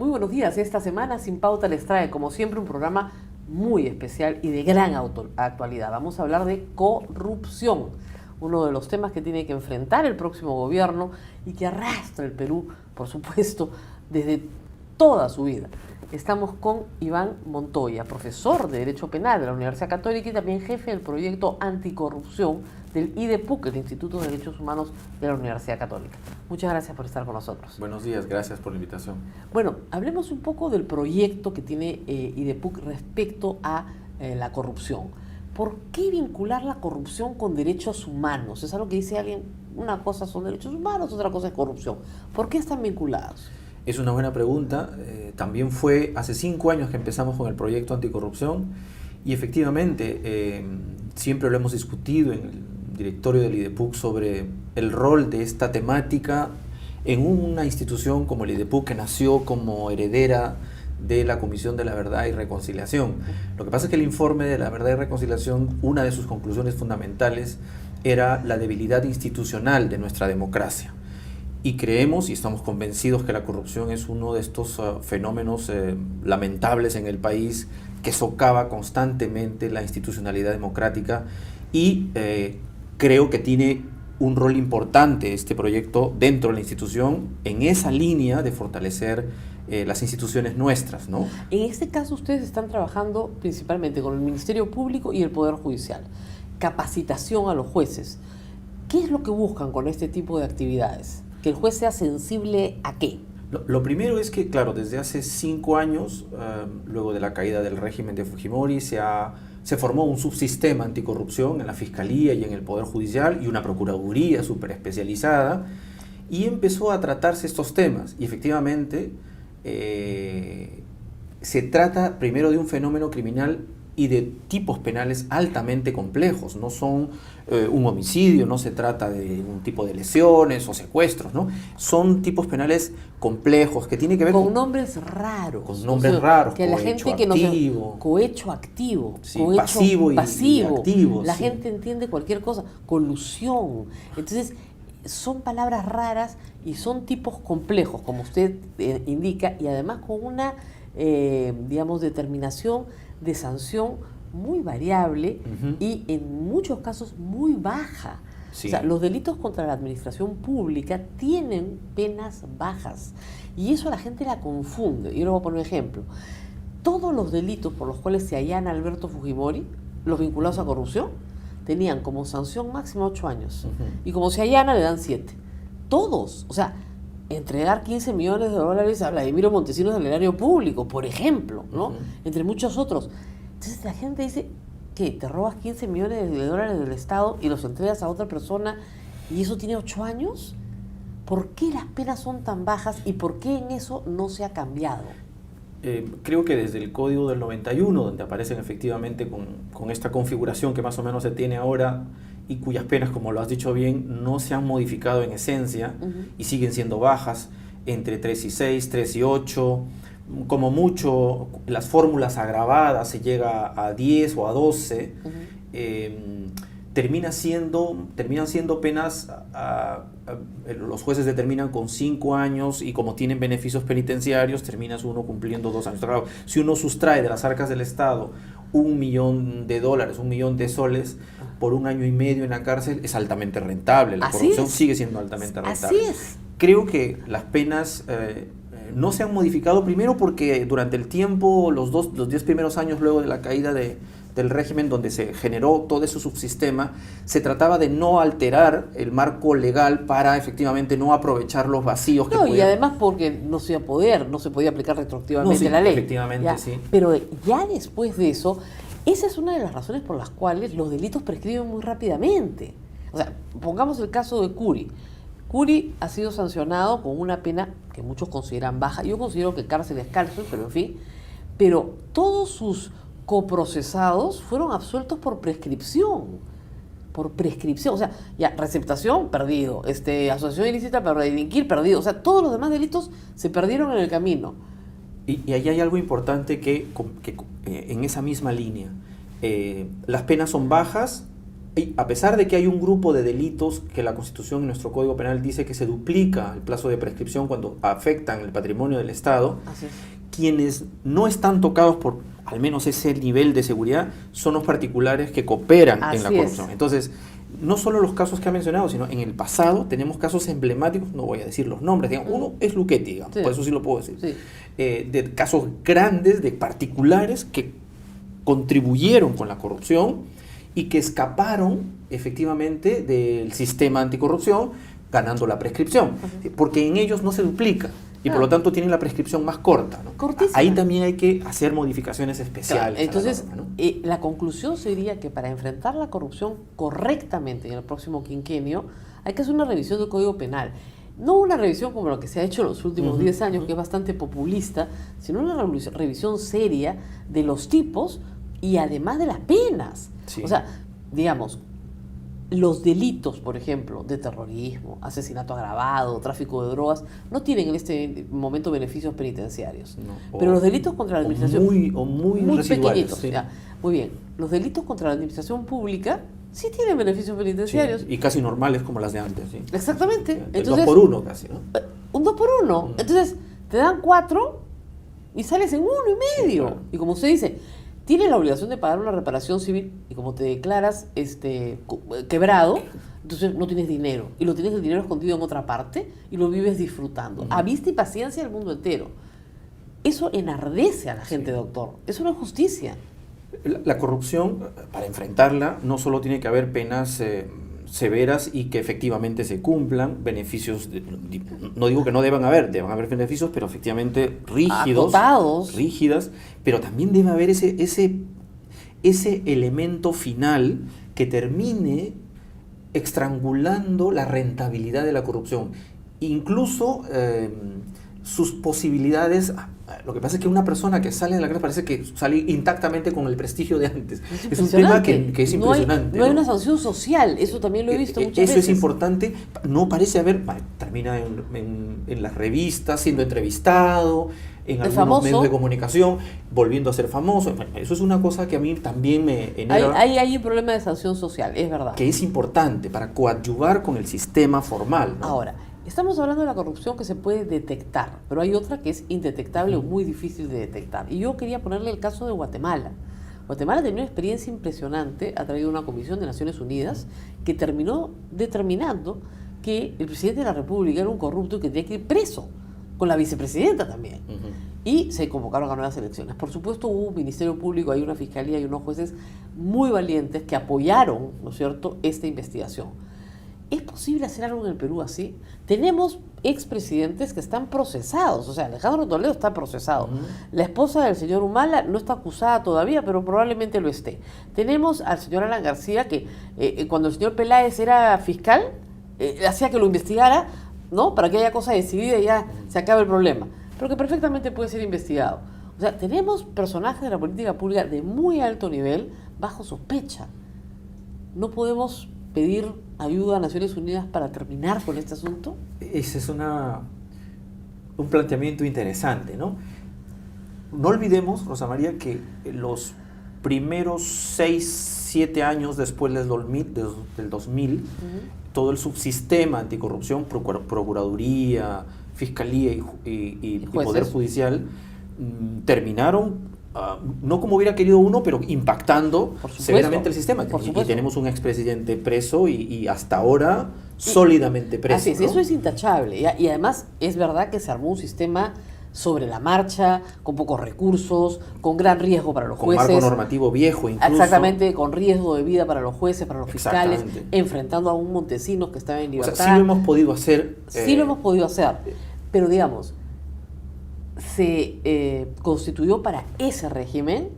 Muy buenos días. Esta semana Sin Pauta les trae, como siempre, un programa muy especial y de gran actualidad. Vamos a hablar de corrupción, uno de los temas que tiene que enfrentar el próximo gobierno y que arrastra el Perú, por supuesto, desde toda su vida. Estamos con Iván Montoya, profesor de Derecho Penal de la Universidad Católica y también jefe del proyecto anticorrupción del IDEPUC, el Instituto de Derechos Humanos de la Universidad Católica. Muchas gracias por estar con nosotros. Buenos días, gracias por la invitación. Bueno, hablemos un poco del proyecto que tiene IDEPUC respecto a la corrupción. ¿Por qué vincular la corrupción con derechos humanos? Es algo que dice alguien, una cosa son derechos humanos, otra cosa es corrupción. ¿Por qué están vinculados? Es una buena pregunta. También fue hace 5 años que empezamos con el proyecto anticorrupción y efectivamente siempre lo hemos discutido en el directorio del IDEPUC sobre el rol de esta temática en una institución como el IDEPUC, que nació como heredera de la Comisión de la Verdad y Reconciliación. Lo que pasa es que el informe de la Verdad y Reconciliación, una de sus conclusiones fundamentales era la debilidad institucional de nuestra democracia. Y creemos y estamos convencidos que la corrupción es uno de estos fenómenos lamentables en el país que socava constantemente la institucionalidad democrática y creo que tiene un rol importante este proyecto dentro de la institución en esa línea de fortalecer las instituciones nuestras, ¿no? En este caso ustedes están trabajando principalmente con el Ministerio Público y el Poder Judicial. Capacitación a los jueces. ¿Qué es lo que buscan con este tipo de actividades? ¿Que el juez sea sensible a qué? Lo primero es que, claro, desde hace 5 años, luego de la caída del régimen de Fujimori, se formó un subsistema anticorrupción en la Fiscalía y en el Poder Judicial y una Procuraduría súper especializada, y empezó a tratarse estos temas. Y efectivamente se trata primero de un fenómeno criminal y de tipos penales altamente complejos. No son un homicidio, no se trata de un tipo de lesiones o secuestros, ¿no? Son tipos penales complejos que tienen que ver con nombres raros. Con nombres raros, que la gente que activo, cohecho activo, sí, cohecho pasivo y activo. La sí. gente entiende cualquier cosa, colusión. Entonces, son palabras raras y son tipos complejos, como usted indica, y además con una, digamos, determinación de sanción muy variable y en muchos casos muy baja. Sí. O sea, los delitos contra la administración pública tienen penas bajas y eso a la gente la confunde. Yo le voy a poner un ejemplo. Todos los delitos por los cuales se allana Alberto Fujimori, los vinculados a corrupción, tenían como sanción máxima 8 años y como se allana le dan 7. Todos, o sea, entregar 15 millones de dólares a Vladimiro Montesinos del erario público, por ejemplo, ¿no? Entre muchos otros. Entonces la gente dice que te robas 15 millones de dólares del Estado y los entregas a otra persona y eso tiene 8 años. ¿Por qué las penas son tan bajas y por qué en eso no se ha cambiado? Creo que desde el Código del 91, donde aparecen efectivamente con esta configuración que más o menos se tiene ahora y cuyas penas, como lo has dicho bien, no se han modificado en esencia y siguen siendo bajas, entre 3 y 6, 3 y 8, como mucho las fórmulas agravadas se llega a 10 o a 12, terminan siendo penas, los jueces determinan con 5 años y como tienen beneficios penitenciarios, terminas uno cumpliendo 2 años. Claro, si uno sustrae de las arcas del Estado $1 millón, $1 millón de soles por 1 año y medio en la cárcel, es altamente rentable. La corrupción sigue siendo altamente rentable. Así es. Creo que las penas no se han modificado, primero porque durante el tiempo, los 10 primeros años luego de la caída del régimen, donde se generó todo ese subsistema, se trataba de no alterar el marco legal para efectivamente no aprovechar los vacíos que podían. Y además porque no se podía aplicar retroactivamente la ley. Efectivamente, ya, sí. Pero ya después de eso, esa es una de las razones por las cuales los delitos prescriben muy rápidamente. O sea, pongamos el caso de Curi. Curi ha sido sancionado con una pena que muchos consideran baja. Yo considero que cárcel es cárcel, pero en fin. Pero todos sus coprocesados fueron absueltos por prescripción. O sea, ya, receptación, perdido. Asociación ilícita, delinquir, perdido. O sea, todos los demás delitos se perdieron en el camino. Y ahí hay algo importante que en esa misma línea. Las penas son bajas Y a pesar de que hay un grupo de delitos que la Constitución y nuestro Código Penal dice que se duplica el plazo de prescripción cuando afectan el patrimonio del Estado, Así es. quienes no están tocados por al menos ese nivel de seguridad son los particulares que cooperan en la Así corrupción. es. Entonces, no solo los casos que ha mencionado, sino en el pasado tenemos casos emblemáticos, no voy a decir los nombres, digamos, uno es Luchetti, digamos, Sí. por eso sí lo puedo decir, Sí. de casos grandes, de particulares que contribuyeron con la corrupción y que escaparon efectivamente del sistema anticorrupción ganando la prescripción, porque en ellos no se duplica y por lo tanto tienen la prescripción más corta, ¿no? Cortísima. Ahí también hay que hacer modificaciones especiales. Claro, entonces, a la norma, ¿no? la conclusión sería que para enfrentar la corrupción correctamente en el próximo quinquenio hay que hacer una revisión del Código Penal. No una revisión como lo que se ha hecho en los últimos 10 años, que es bastante populista, sino una revisión seria de los tipos y además de las penas. Sí. O sea, digamos, los delitos, por ejemplo, de terrorismo, asesinato agravado, tráfico de drogas, no tienen en este momento beneficios penitenciarios. No, Pero los delitos contra la administración... muy residuales, pequeñitos. sí. Ya. Muy bien. Los delitos contra la administración pública sí tienen beneficios penitenciarios. Sí, y casi normales como las de antes. Sí. Exactamente. El Entonces, 2 por 1 casi, ¿no? un 2 por 1. Entonces, te dan 4 y sales en 1,5. Sí, claro. Y como usted dice, tienes la obligación de pagar una reparación civil y como te declaras quebrado, entonces no tienes dinero. Y lo tienes el dinero escondido en otra parte y lo vives disfrutando. A vista y paciencia del mundo entero. Eso enardece a la gente, doctor. Eso no es justicia. La corrupción, para enfrentarla, no solo tiene que haber penas severas y que efectivamente se cumplan, beneficios, no digo que no deban haber beneficios, pero efectivamente rígidos, Acotados. rígidas, pero también debe haber ese elemento final que termine estrangulando la rentabilidad de la corrupción, incluso sus posibilidades. Lo que pasa es que una persona que sale de la cárcel parece que sale intactamente con el prestigio de antes. Es un tema que es impresionante. No hay una sanción social, eso también lo he visto muchas veces. Eso es importante, no parece haber, termina en las revistas, siendo entrevistado, en algunos medios de comunicación, volviendo a ser famoso. Eso es una cosa que a mí también me enerva. Hay un problema de sanción social, es verdad. Que es importante para coadyuvar con el sistema formal, ¿no? Ahora, estamos hablando de la corrupción que se puede detectar, pero hay otra que es indetectable o muy difícil de detectar. Y yo quería ponerle el caso de Guatemala. Guatemala tenía una experiencia impresionante a través de una comisión de Naciones Unidas que terminó determinando que el presidente de la República era un corrupto y que tenía que ir preso, con la vicepresidenta también. Y se convocaron a nuevas elecciones. Por supuesto, hubo un ministerio público, hay una fiscalía y unos jueces muy valientes que apoyaron, ¿no es cierto?, esta investigación. ¿Es posible hacer algo en el Perú así? Tenemos expresidentes que están procesados, o sea, Alejandro Toledo está procesado. La esposa del señor Humala no está acusada todavía, pero probablemente lo esté. Tenemos al señor Alan García que cuando el señor Peláez era fiscal, hacía que lo investigara, ¿no? Para que haya cosa decidida y ya se acabe el problema. Pero que perfectamente puede ser investigado. O sea, tenemos personajes de la política pública de muy alto nivel bajo sospecha. No podemos pedir ayuda a Naciones Unidas para terminar con este asunto. Ese es un planteamiento interesante, ¿no? No olvidemos, Rosa María, que los primeros 6-7 años después del 2000, todo el subsistema anticorrupción, Procuraduría, Fiscalía y Poder Judicial, terminaron no como hubiera querido uno, pero impactando severamente el sistema. Y tenemos un expresidente preso y hasta ahora sólidamente preso. Así es, ¿no? Eso es intachable. Y además es verdad que se armó un sistema sobre la marcha, con pocos recursos, con gran riesgo para los jueces. Con marco normativo viejo incluso. Exactamente, con riesgo de vida para los jueces, para los fiscales, enfrentando a un Montesinos que estaba en libertad. O sea, sí lo hemos podido hacer. Sí lo hemos podido hacer, pero digamos, se constituyó para ese régimen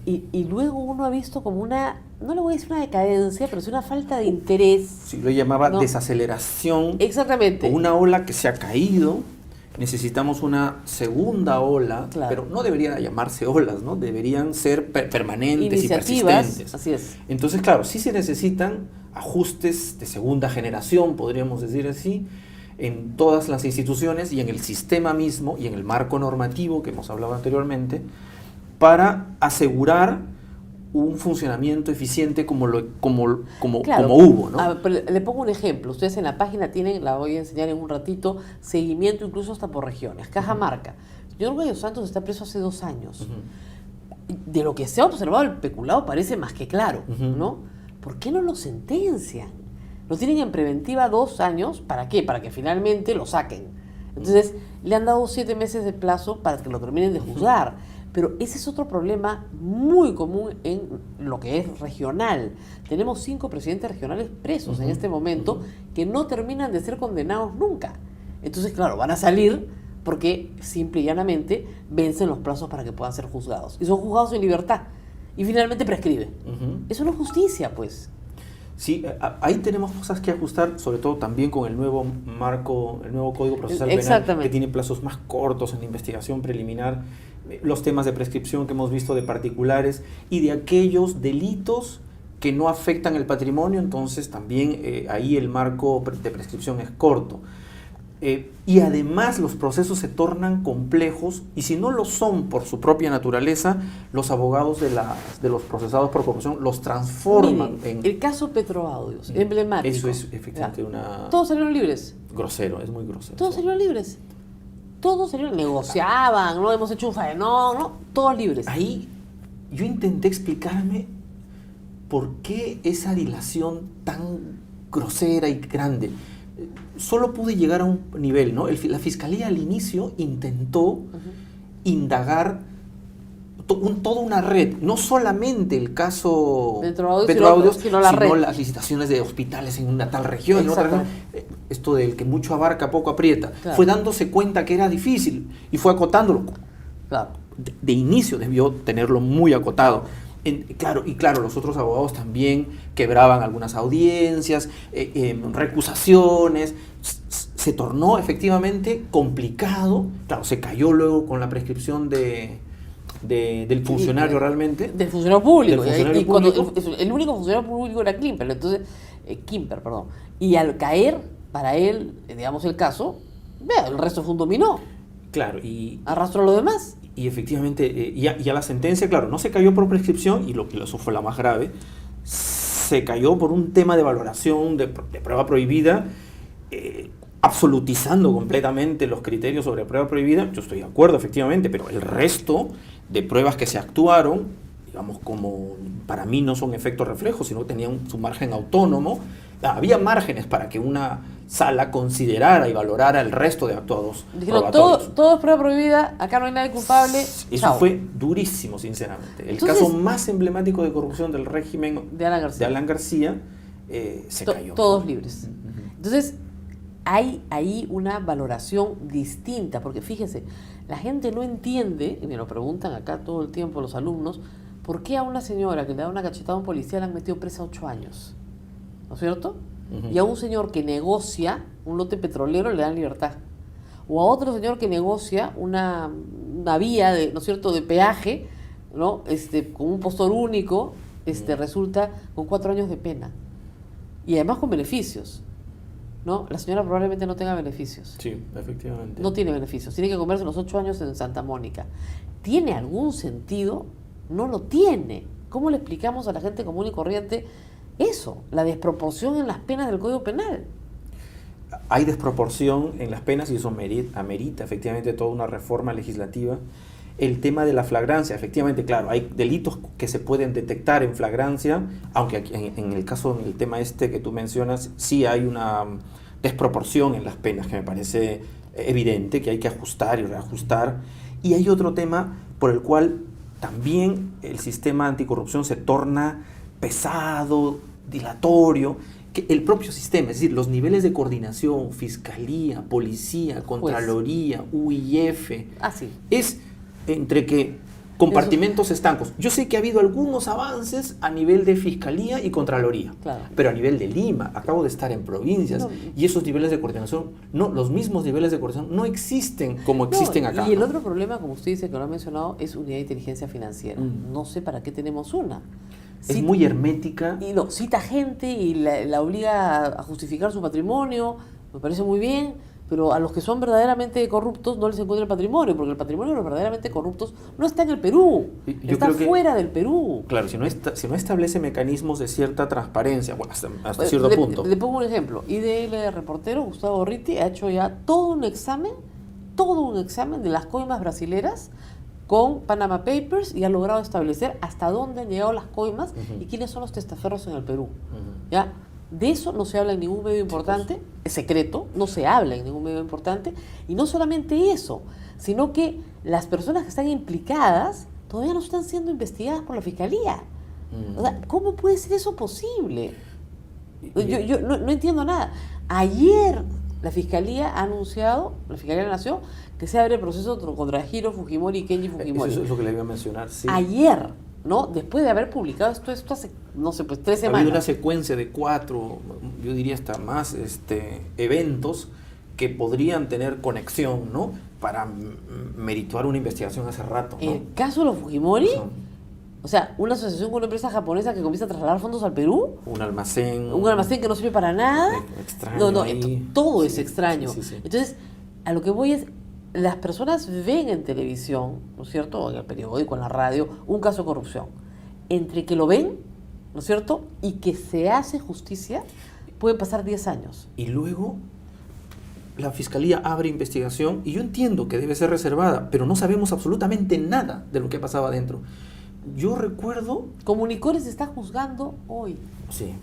y luego uno ha visto como una, no le voy a decir una decadencia, pero es una falta de interés. Sí, lo llamaba desaceleración. Exactamente. Una ola que se ha caído. Necesitamos una segunda ola, pero no debería llamarse olas, ¿no? Deberían ser permanentes y persistentes. Así es. Entonces, claro, sí se necesitan ajustes de segunda generación, podríamos decir así, en todas las instituciones y en el sistema mismo y en el marco normativo que hemos hablado anteriormente, para asegurar un funcionamiento eficiente como Claro, como hubo, ¿no? Pero le pongo un ejemplo. Ustedes en la página tienen, la voy a enseñar en un ratito, seguimiento incluso hasta por regiones. Cajamarca. Señor Gallo Santos está preso hace 2 años. De lo que se ha observado, el peculado parece más que claro, ¿no? ¿Por qué no lo sentencian? Lo tienen en preventiva 2 años, ¿para qué? Para que finalmente lo saquen. Entonces, le han dado 7 meses de plazo para que lo terminen de juzgar. Pero ese es otro problema muy común en lo que es regional. Tenemos 5 presidentes regionales presos en este momento que no terminan de ser condenados nunca. Entonces, claro, van a salir porque simple y llanamente vencen los plazos para que puedan ser juzgados. Y son juzgados en libertad. Y finalmente prescribe. Eso no es justicia, pues. Sí, ahí tenemos cosas que ajustar, sobre todo también con el nuevo marco, el nuevo Código Procesal Penal, que tiene plazos más cortos en la investigación preliminar, los temas de prescripción que hemos visto de particulares y de aquellos delitos que no afectan el patrimonio, entonces también ahí el marco de prescripción es corto. Y además los procesos se tornan complejos y si no lo son por su propia naturaleza, los abogados de los procesados por corrupción los transforman. Mire, el caso Petroaudios, emblemático. Eso es efectivamente una... Todos salieron libres. Grosero, es muy grosero. Todos salieron libres. Todos salieron, negociaban, no hemos hecho un faenón, no, todos libres. Ahí yo intenté explicarme por qué esa dilación tan grosera y grande. Solo pude llegar a un nivel, ¿no? La Fiscalía al inicio intentó indagar toda una red, no solamente el caso Petroaudios, sino las licitaciones de hospitales en una tal región, en otra región. Esto del que mucho abarca, poco aprieta. Claro. Fue dándose cuenta que era difícil y fue acotándolo. Claro. De inicio debió tenerlo muy acotado. Claro, los otros abogados también quebraban algunas audiencias, recusaciones, se tornó efectivamente complicado, claro, se cayó luego con la prescripción del funcionario realmente. Del funcionario público. Público. El único funcionario público era Kimper, entonces, y al caer para él, digamos el caso, el resto fue un dominó. Claro, y arrastró lo demás. Y efectivamente, ya la sentencia, claro, no se cayó por prescripción, y eso fue la más grave, se cayó por un tema de valoración de prueba prohibida, absolutizando completamente los criterios sobre prueba prohibida. Yo estoy de acuerdo, efectivamente, pero el resto de pruebas que se actuaron, digamos, como para mí no son efectos reflejos, sino tenían su margen autónomo. Había márgenes para que una sala considerara y valorara el resto de actuados probatorios. Todo es prueba prohibida, acá no hay nadie culpable. Eso fue durísimo, sinceramente. El caso más emblemático de corrupción del régimen de Alan García se cayó. Todos libres. Entonces, hay ahí una valoración distinta, porque fíjese, la gente no entiende, y me lo preguntan acá todo el tiempo los alumnos, ¿por qué a una señora que le da una cachetada a un policía la han metido presa 8 años? ¿No es cierto? Y a un señor que negocia un lote petrolero le dan libertad. O a otro señor que negocia una vía de, ¿no es cierto?, de peaje, ¿no? Con un postor único, resulta con 4 años de pena. Y además con beneficios, ¿no? La señora probablemente no tenga beneficios. Sí, efectivamente. No tiene beneficios. Tiene que comerse los 8 años en Santa Mónica. ¿Tiene algún sentido? No lo tiene. ¿Cómo le explicamos a la gente común y corriente eso, la desproporción en las penas del Código Penal? Hay desproporción en las penas y eso amerita efectivamente toda una reforma legislativa. El tema de la flagrancia, efectivamente, claro, hay delitos que se pueden detectar en flagrancia, aunque aquí, en el caso, en el tema que tú mencionas, sí hay una desproporción en las penas que me parece evidente, que hay que ajustar y reajustar. Y hay otro tema por el cual también el sistema anticorrupción se torna pesado, dilatorio, que el propio sistema, es decir, los niveles de coordinación, fiscalía, policía, contraloría, UIF, es entre que compartimentos estancos. Yo sé que ha habido algunos avances a nivel de fiscalía y contraloría, pero a nivel de Lima, acabo de estar en provincias, y esos niveles de coordinación, los mismos niveles de coordinación no existen como existen acá. Y el otro problema, como usted dice, que lo ha mencionado, es unidad de inteligencia financiera. No sé para qué tenemos una. Es muy hermética. Y cita gente y la obliga a justificar su patrimonio, me parece muy bien, pero a los que son verdaderamente corruptos no les encuentra el patrimonio, porque el patrimonio de los verdaderamente corruptos no está en el Perú, está fuera del Perú. Claro, si no establece mecanismos de cierta transparencia, bueno, hasta cierto punto. Le pongo un ejemplo. IDL Reportero, Gustavo Ritti, ha hecho ya todo un examen de las coimas brasileras con Panama Papers y ha logrado establecer hasta dónde han llegado las coimas y quiénes son los testaferros en el Perú. ¿Ya? De eso no se habla en ningún medio importante, es secreto, no se habla en ningún medio importante, y no solamente eso, sino que las personas que están implicadas todavía no están siendo investigadas por la Fiscalía. O sea, ¿cómo puede ser eso posible? Yo no entiendo nada. Ayer la Fiscalía ha anunciado, la Fiscalía de la Nación, que se abre el proceso contra Hiro Fujimori y Kenji Fujimori. Eso es lo que le iba a mencionar, sí. Ayer, ¿no? Después de haber publicado esto hace, no sé, pues 3 semanas. Ha habido una secuencia de 4, yo diría hasta más, eventos que podrían tener conexión, ¿no? Para merituar una investigación hace rato, ¿no? El caso de los Fujimori, o sea, una asociación con una empresa japonesa que comienza a trasladar fondos al Perú. Un almacén que no sirve para nada. Extraño. Todo es extraño. Sí. Entonces, a lo que voy es, las personas ven en televisión, ¿no es cierto?, o en el periódico, en la radio, un caso de corrupción. Entre que lo ven, ¿no es cierto?, y que se hace justicia, pueden pasar 10 años. Y luego la Fiscalía abre investigación, y yo entiendo que debe ser reservada, pero no sabemos absolutamente nada de lo que pasaba adentro. Yo recuerdo... Comunicore se está juzgando hoy. Sí.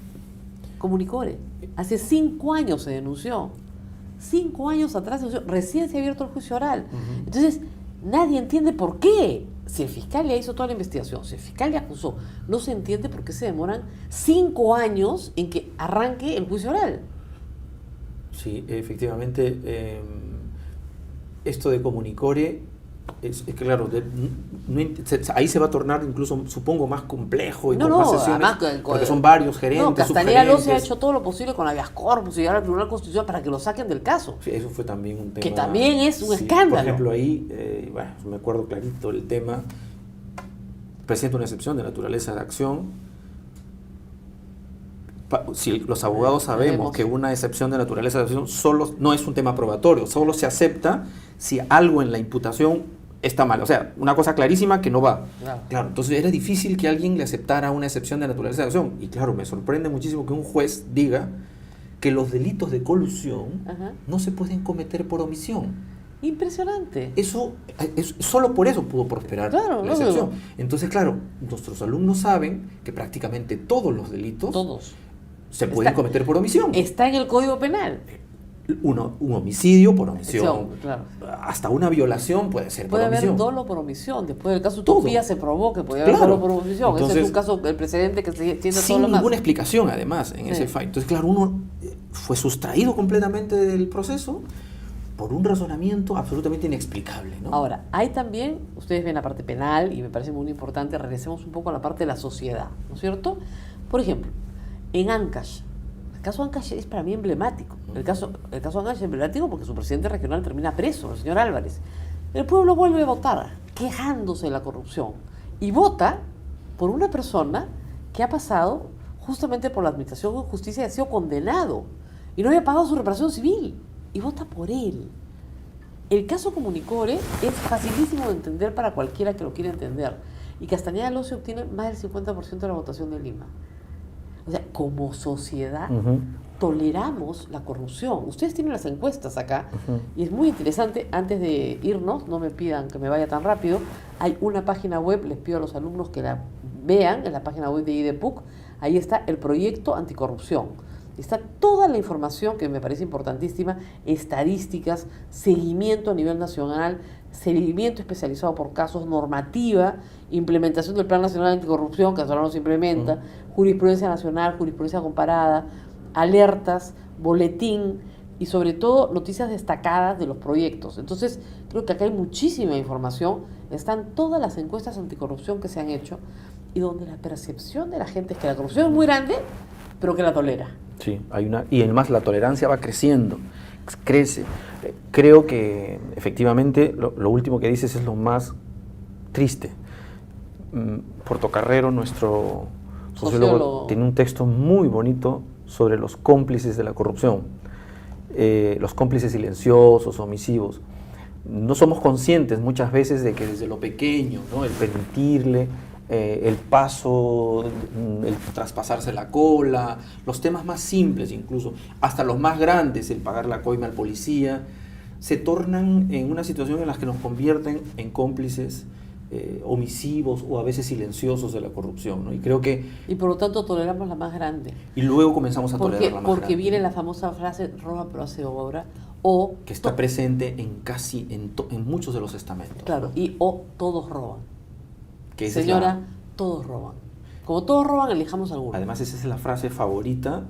Comunicore. Hace 5 años se denunció. 5 años atrás recién se ha abierto el juicio oral. Entonces, nadie entiende por qué. Si el fiscal ya hizo toda la investigación, si el fiscal ya acusó, no se entiende por qué se demoran 5 años en que arranque el juicio oral. Sí, efectivamente, esto de Comunicore es que claro, ahí se va a tornar incluso, supongo, más complejo y con más sesiones, además, porque son varios gerentes, Castaneda Loce ha hecho todo lo posible con habeas corpus y llegar al Tribunal Constitucional para que lo saquen del caso. Sí, eso fue también un tema. Que también es un escándalo. Por ejemplo, ahí, me acuerdo clarito el tema, presenta una excepción de naturaleza de acción. Si los abogados sabemos que una excepción de naturaleza de acción solo no es un tema probatorio, solo se acepta si algo en la imputación está mal. O sea, una cosa clarísima que no va. Claro, entonces era difícil que alguien le aceptara una excepción de naturaleza de acción. Y claro, me sorprende muchísimo que un juez diga que los delitos de colusión no se pueden cometer por omisión. Impresionante. Eso, solo por eso pudo prosperar la excepción. Entonces, claro, nuestros alumnos saben que prácticamente todos los delitos se pueden cometer por omisión. Está en el Código Penal. Un homicidio por omisión. Claro. Hasta una violación puede ser por omisión. Puede haber dolo por omisión. Después del caso Tufía se probó que podía haber dolo por omisión. Entonces, ese es un caso, el precedente que se tiene todo sin lo más. ninguna explicación, además, en ese fallo. Entonces, claro, uno fue sustraído completamente del proceso por un razonamiento absolutamente inexplicable, ¿no? Ahora, hay también, ustedes ven la parte penal y me parece muy importante, regresemos un poco a la parte de la sociedad, ¿no es cierto? Por ejemplo, en Ancash, el caso Ancash es para mí emblemático. El caso Ancash es emblemático porque su presidente regional termina preso, el señor Álvarez. El pueblo vuelve a votar, quejándose de la corrupción, y vota por una persona que ha pasado justamente por la administración de justicia y ha sido condenado, y no había pagado su reparación civil, y vota por él. El caso Comunicore es facilísimo de entender para cualquiera que lo quiera entender, y Castaneda Loce obtiene más del 50% de la votación de Lima. O sea, como sociedad toleramos la corrupción. Ustedes tienen las encuestas acá y es muy interesante. Antes de irnos, no me pidan que me vaya tan rápido, hay una página web, les pido a los alumnos que la vean, en la página web de IDPUC, ahí está el proyecto anticorrupción. Está toda la información que me parece importantísima, estadísticas, seguimiento a nivel nacional, seguimiento especializado por casos, normativa, implementación del Plan Nacional Anticorrupción, que hasta ahora no se implementa, jurisprudencia nacional, jurisprudencia comparada, alertas, boletín y sobre todo noticias destacadas de los proyectos. Entonces, creo que acá hay muchísima información, están todas las encuestas anticorrupción que se han hecho y donde la percepción de la gente es que la corrupción es muy grande, pero que la tolera. Sí, y además la tolerancia va creciendo, crece. Creo que efectivamente lo último que dices es lo más triste. Portocarrero, nuestro sociólogo, tiene un texto muy bonito sobre los cómplices de la corrupción. los cómplices silenciosos, omisivos. No somos conscientes muchas veces de que desde lo pequeño, ¿no? El permitirle el paso, el traspasarse la cola, los temas más simples incluso, hasta los más grandes, el pagar la coima al policía, se tornan en una situación en la que nos convierten en cómplices omisivos o a veces silenciosos de la corrupción, ¿no? Y creo que... Y por lo tanto toleramos la más grande. Y luego comenzamos a tolerar la más grande. Porque viene la famosa frase, roba pero hace obra, o... Que está presente en muchos de los estamentos. Claro, ¿no? y o todos roban. Que Señora, todos roban. Como todos roban, elijamos alguno. Además, esa es la frase favorita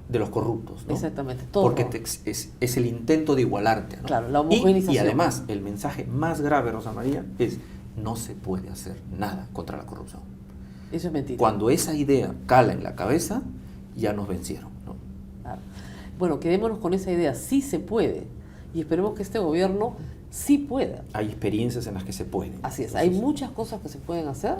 de los corruptos, ¿no? Exactamente, todos porque roban. es el intento de igualarte, ¿no? Claro, la homogeneización. Y además, el mensaje más grave, Rosa María, es no se puede hacer nada contra la corrupción. Eso es mentira. Cuando esa idea cala en la cabeza, ya nos vencieron, ¿no? Claro. Bueno, quedémonos con esa idea, sí se puede. Y esperemos que este gobierno sí pueda. Hay experiencias en las que se puede. Así es, Entonces, hay muchas cosas que se pueden hacer,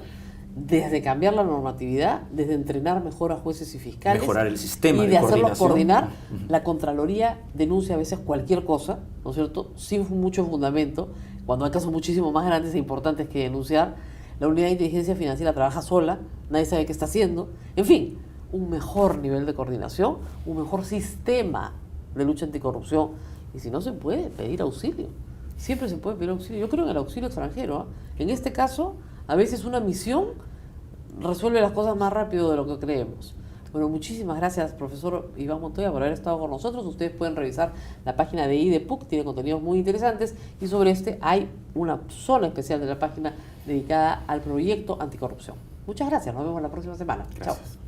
desde cambiar la normatividad, desde entrenar mejor a jueces y fiscales. mejorar el sistema y de de hacerlo coordinación. coordinar. La Contraloría denuncia a veces cualquier cosa, ¿no es cierto?, sin mucho fundamento. Cuando hay casos muchísimo más grandes e importantes que denunciar, la unidad de inteligencia financiera trabaja sola, nadie sabe qué está haciendo. En fin, un mejor nivel de coordinación, un mejor sistema de lucha anticorrupción. Y si no se puede, pedir auxilio. Siempre se puede pedir auxilio. Yo creo en el auxilio extranjero, ¿eh? En este caso, a veces una misión resuelve las cosas más rápido de lo que creemos. Bueno, muchísimas gracias, profesor Iván Montoya, por haber estado con nosotros. Ustedes pueden revisar la página de IDEPUC, tiene contenidos muy interesantes, y sobre este hay una zona especial de la página dedicada al proyecto anticorrupción. Muchas gracias, nos vemos la próxima semana. Gracias. Chao.